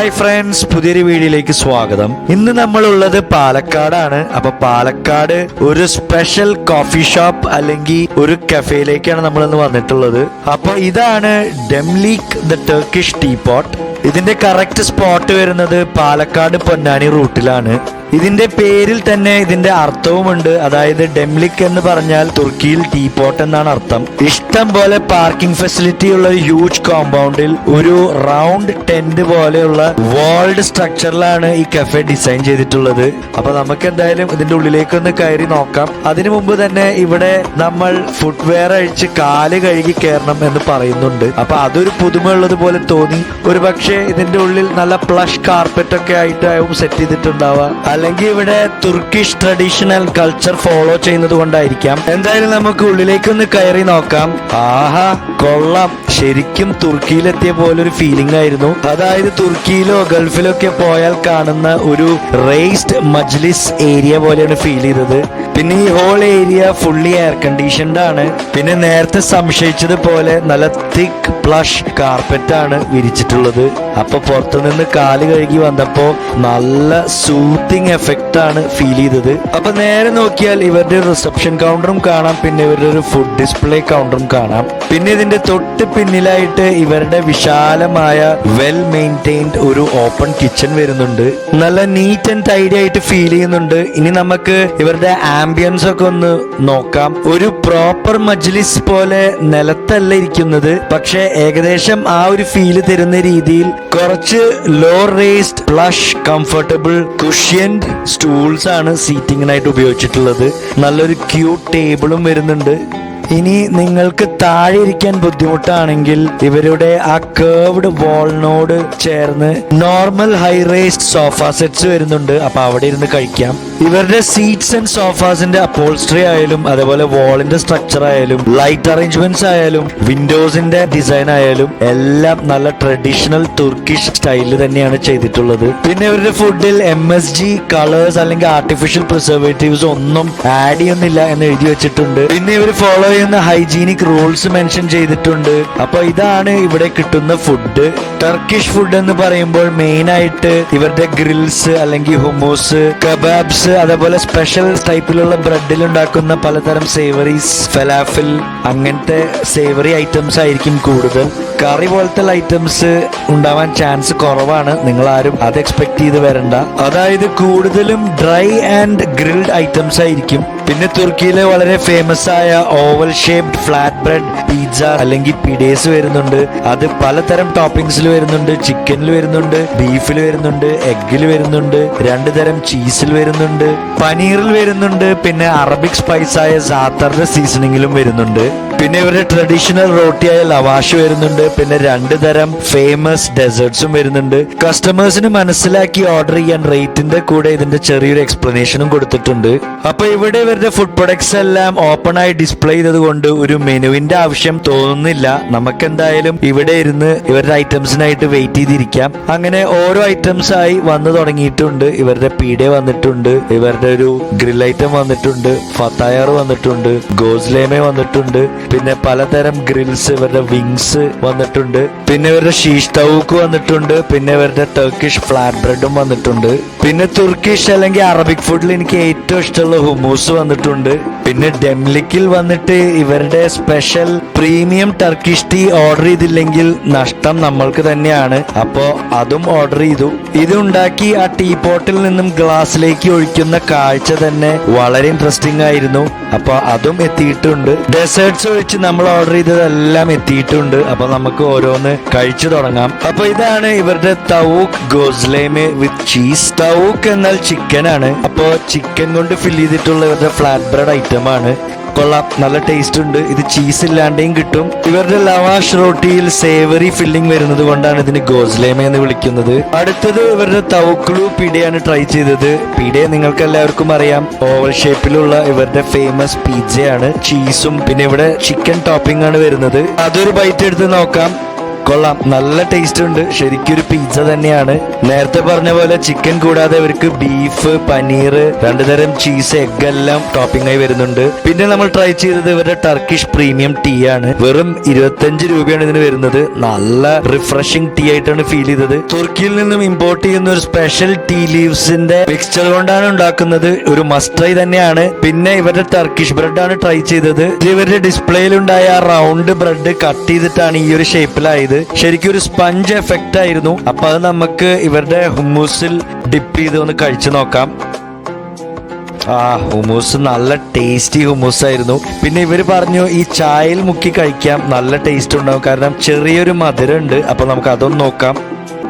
Hi friends, പുതിയൊരു വീഡിയോയിലേക്ക് സ്വാഗതം. ഇന്ന് നമ്മളുള്ളത് പാലക്കാടാണ്. അപ്പൊ പാലക്കാട് ഒരു സ്പെഷ്യൽ കോഫി ഷോപ്പ് അല്ലെങ്കിൽ ഒരു കഫേയിലേക്കാണ് നമ്മൾ ഇന്ന് വന്നിട്ടുള്ളത്. അപ്പൊ ഇതാണ് ഡെംലിക് ദ ടർക്കിഷ് ടീപോട്ട്. ഇതിന്റെ കറക്റ്റ് സ്പോട്ട് വരുന്നത് പാലക്കാട് പൊന്നാനി റൂട്ടിലാണ്. ഇതിന്റെ പേരിൽ തന്നെ ഇതിന്റെ അർത്ഥവുമുണ്ട്. അതായത് ഡെംലിക് എന്ന് പറഞ്ഞാൽ തുർക്കിയിൽ ടീപോട്ട് എന്നാണ് അർത്ഥം. ഇഷ്ടം പോലെ പാർക്കിംഗ് ഫെസിലിറ്റി ഉള്ള ഒരു ഹ്യൂജ് കോമ്പൗണ്ടിൽ ഒരു റൗണ്ട് ടെന്റ് പോലെയുള്ള വാൾഡ് സ്ട്രക്ചറിലാണ് ഈ കഫേ ഡിസൈൻ ചെയ്തിട്ടുള്ളത്. അപ്പൊ നമുക്ക് എന്തായാലും ഇതിന്റെ ഉള്ളിലേക്ക് ഒന്ന് കയറി നോക്കാം. അതിനു മുമ്പ് തന്നെ ഇവിടെ നമ്മൾ ഫുട്വെയർ അഴിച്ച് കാല് കഴുകി കയറണം എന്ന് പറയുന്നുണ്ട്. അപ്പൊ അതൊരു പുതുമയുള്ളത് പോലെ തോന്നി. ഒരു പക്ഷേ ഇതിന്റെ ഉള്ളിൽ നല്ല പ്ലഷ് കാർപ്പറ്റ് ഒക്കെ ആയിട്ടാവും സെറ്റ് ചെയ്തിട്ടുണ്ടാവുക, അല്ലെങ്കിൽ ഇവിടെ തുർക്കിഷ് ട്രഡീഷണൽ കൾച്ചർ ഫോളോ ചെയ്യുന്നത് കൊണ്ടായിരിക്കാം. എന്തായാലും നമുക്ക് ഉള്ളിലേക്ക് ഒന്ന് കയറി നോക്കാം. ആഹാ, കൊള്ളാം. ശരിക്കും തുർക്കിയിലെത്തിയ പോലൊരു ഫീലിംഗ് ആയിരുന്നു. അതായത് തുർക്കിയിലോ ഗൾഫിലോ ഒക്കെ പോയാൽ കാണുന്ന ഒരു റേസ്ഡ് മജ്ലിസ് ഏരിയ പോലെയാണ് ഫീൽ ചെയ്തത്. പിന്നെ ഈ whole area fully air conditioned ആണ്. പിന്നെ നേരത്തെ സംശയിച്ചതുപോലെ നല്ല തിക്ക് പ്ലഷ് കാർപ്പറ്റ് ആണ് വിരിച്ചിട്ടുള്ളത്. അപ്പൊ പുറത്തുനിന്ന് കാല് കഴുകി വന്നപ്പോ നല്ല സൂത്തിങ് എഫക്റ്റ് ആണ് ഫീൽ ചെയ്തത്. അപ്പൊ നേരെ നോക്കിയാൽ ഇവരുടെ റിസപ്ഷൻ കൗണ്ടറും കാണാം, പിന്നെ ഇവരുടെ ഒരു ഫുഡ് ഡിസ്പ്ലേ കൗണ്ടറും കാണാം. പിന്നെ ഇതിന്റെ തൊട്ട് പിന്നിലായിട്ട് ഇവരുടെ വിശാലമായ വെൽ മെയിൻറ്റൈൻഡ് ഒരു ഓപ്പൺ കിച്ചൺ വരുന്നുണ്ട്. നല്ല നീറ്റ് ആൻഡ് ടൈഡി ആയിട്ട് ഫീൽ ചെയ്യുന്നുണ്ട്. ഇനി നമുക്ക് ഇവരുടെ ആംബിയൻസ് ഒക്കെ ഒന്ന് നോക്കാം. ഒരു പ്രോപ്പർ മജ്ലിസ് പോലെ നിലത്തല്ല ഇരിക്കുന്നത്, പക്ഷെ ഏകദേശം ആ ഒരു ഫീല് തരുന്ന രീതിയിൽ കുറച്ച് ലോ റേസ്ഡ് പ്ലഷ് കംഫർട്ടബിൾ കുഷ്യൻഡ് സ്റ്റൂൾസ് ആണ് സീറ്റിങ്ങിനായിട്ട് ഉപയോഗിച്ചിട്ടുള്ളത്. നല്ലൊരു ക്യൂട്ട് ടേബിളും വരുന്നുണ്ട്. ഇനി നിങ്ങൾക്ക് താഴെ ഇരിക്കാൻ ബുദ്ധിമുട്ടാണെങ്കിൽ ഇവരുടെ ആ കേർവ്ഡ് വാളിനോട് ചേർന്ന് normal high raised sofa sets വരുന്നുണ്ട്. അപ്പൊ അവിടെ ഇരുന്ന് കഴിക്കാം. ഇവരുടെ സീറ്റ്സ് ആൻഡ് സോഫാസിന്റെ അപ്പോൾസ്ട്രി ആയാലും അതേപോലെ വാളിന്റെ സ്ട്രക്ചർ ആയാലും ലൈറ്റ് അറേഞ്ച്മെന്റ്സ് ആയാലും വിൻഡോസിന്റെ ഡിസൈൻ ആയാലും എല്ലാം നല്ല ട്രഡീഷണൽ തുർക്കിഷ് സ്റ്റൈലിൽ തന്നെയാണ് ചെയ്തിട്ടുള്ളത്. പിന്നെ ഇവരുടെ ഫുഡിൽ MSG കളേഴ്സ് അല്ലെങ്കിൽ ആർട്ടിഫിഷ്യൽ പ്രിസർവേറ്റീവ്സ് ഒന്നും ആഡ് ചെയ്യുന്നില്ല എന്ന് എഴുതി വെച്ചിട്ടുണ്ട്. പിന്നെ ഇവർ ഫോളോ ചെയ്യുന്ന ഹൈജീനിക് റൂൾസ് മെൻഷൻ ചെയ്തിട്ടുണ്ട്. അപ്പൊ ഇതാണ് ഇവിടെ കിട്ടുന്ന ഫുഡ്. ടർക്കിഷ് ഫുഡ് എന്ന് പറയുമ്പോൾ മെയിൻ ആയിട്ട് ഇവരുടെ ഗ്രിൽസ് അല്ലെങ്കിൽ ഹുമൂസ്, കബാബ്സ്, അതേപോലെ സ്പെഷ്യൽ ടൈപ്പിലുള്ള ബ്രെഡിൽ ഉണ്ടാക്കുന്ന പലതരം സേവറീസ്, ഫലാഫിൽ, അങ്ങനത്തെ സേവറി ഐറ്റംസ് ആയിരിക്കും കൂടുതൽ. കറി പോലത്തെ ഐറ്റംസ് ഉണ്ടാവാൻ ചാൻസ് കുറവാണ്. നിങ്ങൾ ആരും അത് എക്സ്പെക്ട് ചെയ്ത് വരണ്ട. അതായത് കൂടുതലും ഡ്രൈ ആൻഡ് ഗ്രിൽഡ് ഐറ്റംസ് ആയിരിക്കും. പിന്നെ തുർക്കിയിലെ വളരെ ഫേമസ് ആയ oval shaped flat bread pizza അല്ലെങ്കിൽ പിഡേസ് വരുന്നുണ്ട്. അത് പലതരം ടോപ്പിംഗ്സിൽ വരുന്നുണ്ട്. ചിക്കനിൽ വരുന്നുണ്ട്, ബീഫിൽ വരുന്നുണ്ട്, എഗ്ഗിൽ വരുന്നുണ്ട്, 2 തരം ചീസിൽ വരുന്നുണ്ട്, പനീറിൽ വരുന്നുണ്ട്, പിന്നെ അറബിക് സ്പൈസായ സാത്തറിന്റെ സീസണിങ്ങിലും വരുന്നുണ്ട്. പിന്നെ ഇവരുടെ ട്രഡീഷണൽ റോട്ടിയായ ലവാഷ് വരുന്നുണ്ട്. പിന്നെ 2 തരം ഫേമസ് ഡെസേർട്സും വരുന്നുണ്ട്. കസ്റ്റമേഴ്സിന് മനസ്സിലാക്കി ഓർഡർ ചെയ്യാൻ റേറ്റിന്റെ കൂടെ ഇതിന്റെ ചെറിയൊരു എക്സ്പ്ലനേഷനും കൊടുത്തിട്ടുണ്ട്. അപ്പൊ ഇവിടെ ഇവരുടെ ഫുഡ് പ്രൊഡക്ട്സ് എല്ലാം ഓപ്പൺ ആയി ഡിസ്പ്ലേ ചെയ്തത് കൊണ്ട് ഒരു മെനുവിന്റെ ആവശ്യം തോന്നുന്നില്ല. നമുക്ക് എന്തായാലും ഇവിടെ ഇരുന്ന് ഇവരുടെ ഐറ്റംസിനായിട്ട് വെയിറ്റ് ചെയ്തിരിക്കാം. അങ്ങനെ ഓരോ ഐറ്റംസ് ആയി വന്നു തുടങ്ങിയിട്ടുണ്ട്. ഇവരുടെ പീഡെ വന്നിട്ടുണ്ട്, ഇവരുടെ ഒരു ഗ്രിൽ ഐറ്റം വന്നിട്ടുണ്ട്, ഫത്തായർ വന്നിട്ടുണ്ട്, ഗോസ്ലേമെ വന്നിട്ടുണ്ട്, പിന്നെ പലതരം ഗ്രിൽസ്, ഇവരുടെ വിങ്സ് വന്നിട്ടുണ്ട്, പിന്നെ ഇവരുടെ ഷീഷ് തവൂക്ക് വന്നിട്ടുണ്ട്, പിന്നെ ഇവരുടെ ടർക്കിഷ് ഫ്ലാറ്റ് ബ്രെഡും വന്നിട്ടുണ്ട്. പിന്നെ തുർക്കിഷ് അല്ലെങ്കിൽ അറബിക് ഫുഡിൽ എനിക്ക് ഏറ്റവും ഇഷ്ടമുള്ള ഹുമൂസ് വന്നിട്ടുണ്ട്. പിന്നെ ഡെംലിക്കിൽ വന്നിട്ട് ഇവരുടെ special premium Turkish tea order ചെയ്തില്ലെങ്കിൽ നഷ്ടം നമ്മൾക്ക് തന്നെയാണ്. അപ്പോ അതും ഓർഡർ ചെയ്തു. ഇത് ഉണ്ടാക്കി ആ ടീ പോട്ടിൽ നിന്നും ഗ്ലാസ്സിലേക്ക് ഒഴിക്കുന്ന കാഴ്ച തന്നെ വളരെ ഇൻട്രസ്റ്റിംഗ് ആയിരുന്നു. അപ്പൊ അതും എത്തിയിട്ടുണ്ട്. ഡെസേർട്സ് ഒഴിച്ച് നമ്മൾ ഓർഡർ ചെയ്തതെല്ലാം എത്തിയിട്ടുണ്ട്. അപ്പൊ നമുക്ക് ഓരോന്ന് കഴിച്ചു തുടങ്ങാം. അപ്പൊ ഇതാണ് ഇവരുടെ തവൂക്ക് ഗോസ്ലേമെ വിത്ത് ചീസ്. തവൂക്ക് എന്നാൽ ചിക്കൻ ആണ്. അപ്പോ ചിക്കൻ കൊണ്ട് ഫിൽ ചെയ്തിട്ടുള്ള ഇവരുടെ ഫ്ലാറ്റ് ബ്രെഡ് ഐറ്റം ആണ്. കൊള്ളാം, നല്ല ടേസ്റ്റ് ഉണ്ട്. ഇത് ചീസ് ഇല്ലാണ്ടെയും കിട്ടും. ഇവരുടെ ലവാഷ് റോട്ടിയിൽ സേവറി ഫില്ലിംഗ് വരുന്നത് കൊണ്ടാണ് ഇതിന് ഗോസ്ലേമ എന്ന് വിളിക്കുന്നത്. അടുത്തത് ഇവരുടെ തവക്ലു പിഡയാണ് ട്രൈ ചെയ്തത്. പിഡെ നിങ്ങൾക്ക് എല്ലാവർക്കും അറിയാം, ഓവൽ ഷേപ്പിലുള്ള ഇവരുടെ ഫേമസ് പിസ്സയാണ്. ചീസും പിന്നെ ഇവിടെ ചിക്കൻ ടോപ്പിംഗ് ആണ് വരുന്നത്. അതൊരു ബൈറ്റ് എടുത്ത് നോക്കാം. കൊള്ളാം, നല്ല ടേസ്റ്റ് ഉണ്ട്. ശരിക്കും ഒരു പിസ്സ തന്നെയാണ്. നേരത്തെ പറഞ്ഞ പോലെ ചിക്കൻ കൂടാതെ ഇവർക്ക് ബീഫ്, പനീർ, 2 തരം ചീസ്, എഗ് എല്ലാം ടോപ്പിംഗ് ആയി വരുന്നുണ്ട്. പിന്നെ നമ്മൾ ട്രൈ ചെയ്തത് ഇവരുടെ ടർക്കിഷ് പ്രീമിയം ടീ ആണ്. വെറും 25 രൂപയാണ് ഇതിന് വരുന്നത്. നല്ല റിഫ്രഷിംഗ് ടീ ആയിട്ടാണ് ഫീൽ ചെയ്തത്. തുർക്കിയിൽ നിന്നും ഇമ്പോർട്ട് ചെയ്യുന്ന ഒരു സ്പെഷ്യൽ ടീ ലീവ്സിന്റെ മിക്സ്ചർ കൊണ്ടാണ് ഉണ്ടാക്കുന്നത്. ഒരു മസ്റ്റ് ട്രൈ തന്നെയാണ്. പിന്നെ ഇവരുടെ ടർക്കിഷ് ബ്രെഡ് ആണ് ട്രൈ ചെയ്തത്. ഇവരുടെ ഡിസ്പ്ലേയിലുണ്ടായ റൗണ്ട് ബ്രെഡ് കട്ട് ചെയ്തിട്ടാണ് ഈ ഒരു ഷേപ്പിലായത്. ശരിക്കും ഒരു സ്പഞ്ച് എഫക്റ്റ് ആയിരുന്നു. അപ്പൊ അത് നമുക്ക് ഇവരുടെ ഹുമ്മൂസിൽ ഡിപ്പ് ചെയ്ത് ഒന്ന് കഴിച്ചു നോക്കാം. ഹുമൂസ് നല്ല ടേസ്റ്റി ഹുമൂസ് ആയിരുന്നു. പിന്നെ ഇവര് പറഞ്ഞു ഈ ചായയിൽ മുക്കി കഴിക്കാം, നല്ല ടേസ്റ്റ് ഉണ്ടാവും. കാരണം ചെറിയൊരു മധുരം ഉണ്ട്. അപ്പൊ നമുക്ക് അതൊന്ന് നോക്കാം.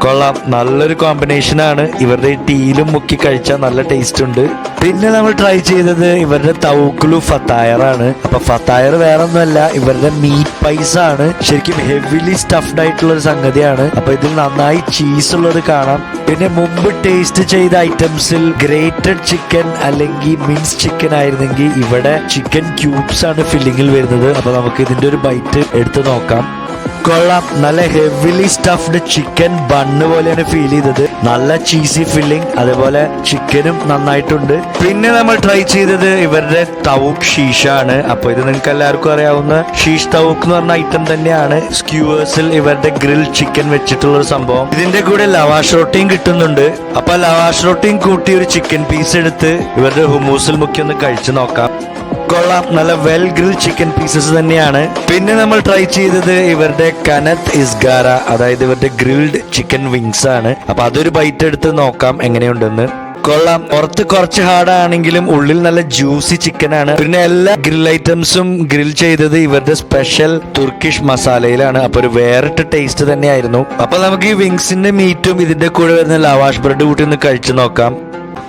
കൊള്ളാം, നല്ലൊരു കോമ്പിനേഷൻ ആണ്. ഇവരുടെ ഈ ടീയിലും മുക്കി കഴിച്ചാൽ നല്ല ടേസ്റ്റ് ഉണ്ട്. പിന്നെ നമ്മൾ ട്രൈ ചെയ്തത് ഇവരുടെ തൗക്കുലു ഫത്തായർ ആണ്. അപ്പൊ ഫത്തായർ വേറെ ഒന്നുമല്ല, ഇവരുടെ മീറ്റ് പൈസ് ആണ്. ശരിക്കും ഹെവിലി സ്റ്റഫ്ഡ് ആയിട്ടുള്ള ഒരു സംഗതിയാണ്. അപ്പൊ ഇതിൽ നന്നായി ചീസ് ഉള്ളത് കാണാം. പിന്നെ മുമ്പ് ടേസ്റ്റ് ചെയ്ത ഐറ്റംസിൽ ഗ്രേറ്റഡ് ചിക്കൻ അല്ലെങ്കിൽ മിൻസ് ചിക്കൻ ആയിരുന്നെങ്കിൽ ഇവിടെ ചിക്കൻ ക്യൂബ്സ് ആണ് ഫില്ലിങ്ങിൽ വരുന്നത്. അപ്പൊ നമുക്ക് ഇതിന്റെ ഒരു ബൈറ്റ് എടുത്ത് നോക്കാം. കൊള്ളാം, നല്ല ഹെവിലി സ്റ്റഫ്ഡ് ചിക്കൻ ബണ്ണ് പോലെയാണ് ഫീൽ ചെയ്തത്. നല്ല ചീസി ഫില്ലിംഗ്, അതേപോലെ ചിക്കനും നന്നായിട്ടുണ്ട്. പിന്നെ നമ്മൾ ട്രൈ ചെയ്തത് ഇവരുടെ തവൂക്ക് ഷീഷ ആണ്. അപ്പൊ ഇത് നിങ്ങൾക്ക് എല്ലാവർക്കും അറിയാവുന്ന ഷീഷ് തവൂക്ക് എന്ന് പറഞ്ഞ ഐറ്റം തന്നെയാണ്. സ്ക്യൂവേഴ്സിൽ ഇവരുടെ ഗ്രിൽ ചിക്കൻ വെച്ചിട്ടുള്ള ഒരു സംഭവം. ഇതിന്റെ കൂടെ ലവാഷ് റൊട്ടിയും കിട്ടുന്നുണ്ട്. അപ്പൊ ലവാഷ് റൊട്ടിയും കൂട്ടി ഒരു ചിക്കൻ പീസ് എടുത്ത് ഇവരുടെ ഹുമൂസിൽ മുക്കി ഒന്ന് കഴിച്ചു നോക്കാം. കൊള്ളാം, നല്ല വെൽ ഗ്രിൽ ചിക്കൻ പീസസ് തന്നെയാണ്. പിന്നെ നമ്മൾ ട്രൈ ചെയ്തത് ഇവരുടെ കനത്ത് ഇസ്ഗാര, അതായത് ഇവരുടെ ഗ്രിൽഡ് ചിക്കൻ വിങ്സ് ആണ്. അപ്പൊ അതൊരു ബൈറ്റ് എടുത്ത് നോക്കാം എങ്ങനെയുണ്ടെന്ന്. കൊള്ളാം, പുറത്ത് കുറച്ച് ഹാർഡ് ആണെങ്കിലും ഉള്ളിൽ നല്ല ജ്യൂസി ചിക്കൻ ആണ്. പിന്നെ എല്ലാ ഗ്രിൽ ഐറ്റംസും ഗ്രിൽ ചെയ്തത് ഇവരുടെ സ്പെഷ്യൽ തുർക്കിഷ് മസാലയിലാണ്. അപ്പൊ ഒരു വേറിട്ട ടേസ്റ്റ് തന്നെയായിരുന്നു. അപ്പൊ നമുക്ക് ഈ വിങ്സിന്റെ മീറ്റും ഇതിന്റെ കൂടെ വരുന്ന ലവാഷ് ബ്രെഡ് കൂട്ടി ഒന്ന് കഴിച്ചു നോക്കാം.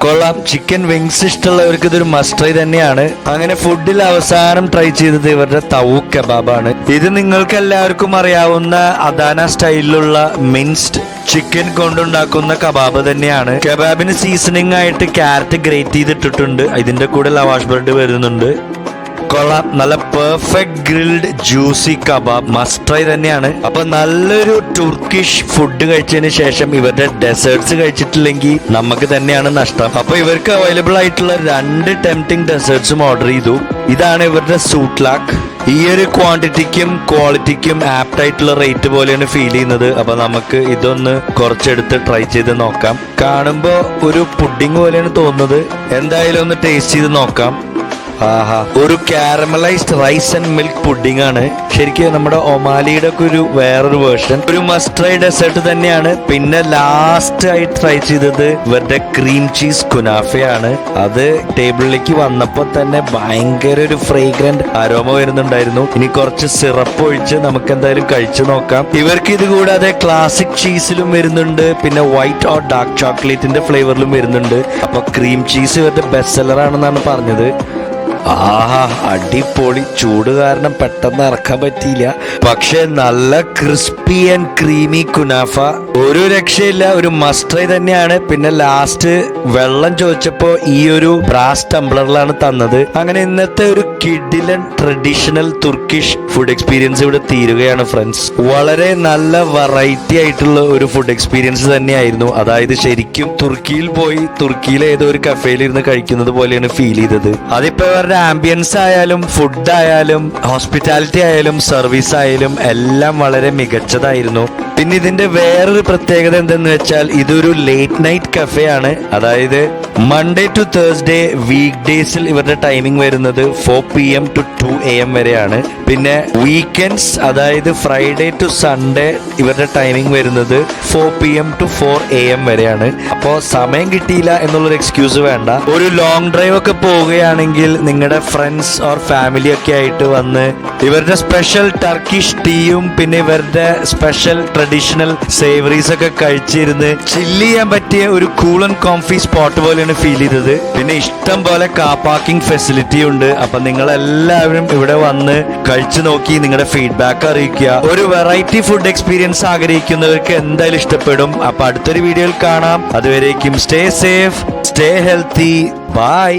കൊള്ളാം, ചിക്കൻ വിങ്സ് ഇഷ്ടമുള്ളവർക്ക് ഇതൊരു മസ്റ്റ് ട്രൈ തന്നെയാണ്. അങ്ങനെ ഫുഡിൽ അവസാനം ട്രൈ ചെയ്തത് ഇവരുടെ തവൂക്ക് കബാബാണ്. ഇത് നിങ്ങൾക്ക് എല്ലാവർക്കും അറിയാവുന്ന അദാന സ്റ്റൈലിലുള്ള മിൻസ്ഡ് ചിക്കൻ കൊണ്ടുണ്ടാക്കുന്ന കബാബ് തന്നെയാണ്. കബാബിന് സീസണിംഗ് ആയിട്ട് ക്യാരറ്റ് ഗ്രേറ്റ് ചെയ്തിട്ടിട്ടുണ്ട്. ഇതിന്റെ കൂടെ ലവാഷ് ബ്രെഡ് വരുന്നുണ്ട്. കൊള്ളാം, നല്ല perfect grilled juicy kebab must try തന്നെയാണ്. അപ്പൊ നല്ലൊരു തുർക്കിഷ് ഫുഡ് കഴിച്ചതിന് ശേഷം ഇവരുടെ ഡെസേർട്സ് കഴിച്ചിട്ടില്ലെങ്കിൽ നമുക്ക് തന്നെയാണ് നഷ്ടം. അപ്പൊ ഇവർക്ക് അവൈലബിൾ ആയിട്ടുള്ള 2 ടെംപ്റ്റിംഗ് ഡെസേർട്സും ഓർഡർ ചെയ്തു. ഇതാണ് ഇവരുടെ സൂട്ട്ലാക്ക്. ഈ ഒരു ക്വാണ്ടിറ്റിക്കും ക്വാളിറ്റിക്കും ആപ്റ്റ് ആയിട്ടുള്ള റേറ്റ് പോലെയാണ് ഫീൽ ചെയ്യുന്നത്. അപ്പൊ നമുക്ക് ഇതൊന്ന് കുറച്ചെടുത്ത് ട്രൈ ചെയ്ത് നോക്കാം. കാണുമ്പോ ഒരു പുഡിംഗ് പോലെയാണ് തോന്നുന്നത്. എന്തായാലും ഒന്ന് ടേസ്റ്റ് ചെയ്ത് നോക്കാം. ഒരു caramelised rice and milk pudding ആണ്. ശരിക്കും നമ്മുടെ ഒമാലിയുടെ ഒക്കെ ഒരു വേറൊരു വേർഷൻ. ഒരു മസ്റ്റ് ട്രൈ ഡെസേർട്ട് തന്നെയാണ്. പിന്നെ ലാസ്റ്റ് ആയി ട്രൈ ചെയ്തത് ഇവരുടെ ക്രീം ചീസ് കുനാഫയാണ്. അത് ടേബിളിലേക്ക് വന്നപ്പോൾ തന്നെ ഭയങ്കര ഒരു ഫ്രേഗ്രന്റ് അരോമ വരുന്നുണ്ടായിരുന്നു. ഇനി കുറച്ച് സിറപ്പ് ഒഴിച്ച് നമുക്ക് എന്തായാലും കഴിച്ചു നോക്കാം. ഇവർക്ക് ഇത് കൂടാതെ ക്ലാസിക് ചീസിലും വരുന്നുണ്ട്, പിന്നെ വൈറ്റ് ഓർ ഡാർക്ക് ചോക്ലേറ്റിന്റെ ഫ്ലേവറിലും വരുന്നുണ്ട്. അപ്പൊ ക്രീം ചീസ് ഇവരുടെ ബെസ്റ്റ് സെല്ലർ ആണെന്നാണ് പറഞ്ഞത്. അടിപൊളി. ചൂട് കാരണം പെട്ടെന്ന് ഇറക്കാൻ പറ്റിയില്ല. പക്ഷെ നല്ല ക്രിസ്പി ആൻഡ് ക്രീമി കുനാഫ, ഒരു രക്ഷയില്ല. ഒരു മസ്റ്റ് ട്രൈ തന്നെയാണ്. പിന്നെ ലാസ്റ്റ് വെള്ളം ചോദിച്ചപ്പോ ഈ ഒരു ബ്രാസ് ടംബ്ലറിലാണ് തന്നത്. അങ്ങനെ ഇന്നത്തെ ഒരു കിഡിലൻ ട്രഡീഷണൽ തുർക്കിഷ് ഫുഡ് എക്സ്പീരിയൻസ് ഇവിടെ തീരുകയാണ് ഫ്രണ്ട്സ്. വളരെ നല്ല വെറൈറ്റി ആയിട്ടുള്ള ഒരു ഫുഡ് എക്സ്പീരിയൻസ് തന്നെയായിരുന്നു. അതായത് ശരിക്കും തുർക്കിയിൽ പോയി തുർക്കിയിലെ ഏതോ ഒരു കഫേയിൽ ഇരുന്ന് കഴിക്കുന്നത് പോലെയാണ് ഫീൽ ചെയ്തത്. അതിപ്പോ ആംബിയൻസ് ആയാലും ഫുഡ് ആയാലും ഹോസ്പിറ്റാലിറ്റി ആയാലും സർവീസ് ആയാലും എല്ലാം വളരെ മികച്ചതായിരുന്നു. പിന്നെ ഇതിന്റെ വേറൊരു പ്രത്യേകത എന്തെന്ന് വെച്ചാൽ ഇതൊരു ലേറ്റ് നൈറ്റ് കഫേ ആണ്. അതായത് മൺഡേ ടു തേഴ്സ്ഡേ വീക്ക് ഡേയ്സിൽ ഇവരുടെ ടൈമിംഗ് വരുന്നത് 4 PM to 2 AM വരെയാണ്. പിന്നെ വീക്കെൻഡ്സ് അതായത് ഫ്രൈഡേ ടു സൺഡേ ഇവരുടെ ടൈമിംഗ് വരുന്നത് 4 PM to 4 AM വരെയാണ്. അപ്പോൾ സമയം കിട്ടിയില്ല എന്നുള്ളൊരു എക്സ്ക്യൂസ് വേണ്ട. ഒരു ലോങ് ഡ്രൈവ് ഒക്കെ പോവുകയാണെങ്കിൽ നിങ്ങളുടെ ഫ്രണ്ട്സ് ഓർ ഫാമിലി ഒക്കെ ആയിട്ട് വന്ന് ഇവരുടെ സ്പെഷ്യൽ ടർക്കിഷ് ടീയും പിന്നെ ഇവരുടെ സ്പെഷ്യൽ ട്രഡീഷണൽ സേവറീസ് ഒക്കെ കഴിച്ചിരുന്ന് ചില്ല് ചെയ്യാൻ പറ്റിയ ഒരു കൂൾ ആൻഡ് കോംഫി സ്പോട്ട് പോലെയാണ് ഫീൽ ചെയ്തത്. പിന്നെ ഇഷ്ടം പോലെ കാർ പാർക്കിംഗ് ഫെസിലിറ്റി ഉണ്ട്. അപ്പൊ നിങ്ങൾ എല്ലാവരും ഇവിടെ വന്ന് കഴിച്ചു നോക്കി നിങ്ങളുടെ ഫീഡ്ബാക്ക് അറിയിക്കുക. ഒരു വെറൈറ്റി ഫുഡ് എക്സ്പീരിയൻസ് ആഗ്രഹിക്കുന്നവർക്ക് എന്തായാലും ഇഷ്ടപ്പെടും. അപ്പൊ അടുത്തൊരു വീഡിയോയിൽ കാണാം. അതുവരേക്കും stay safe, stay healthy, by.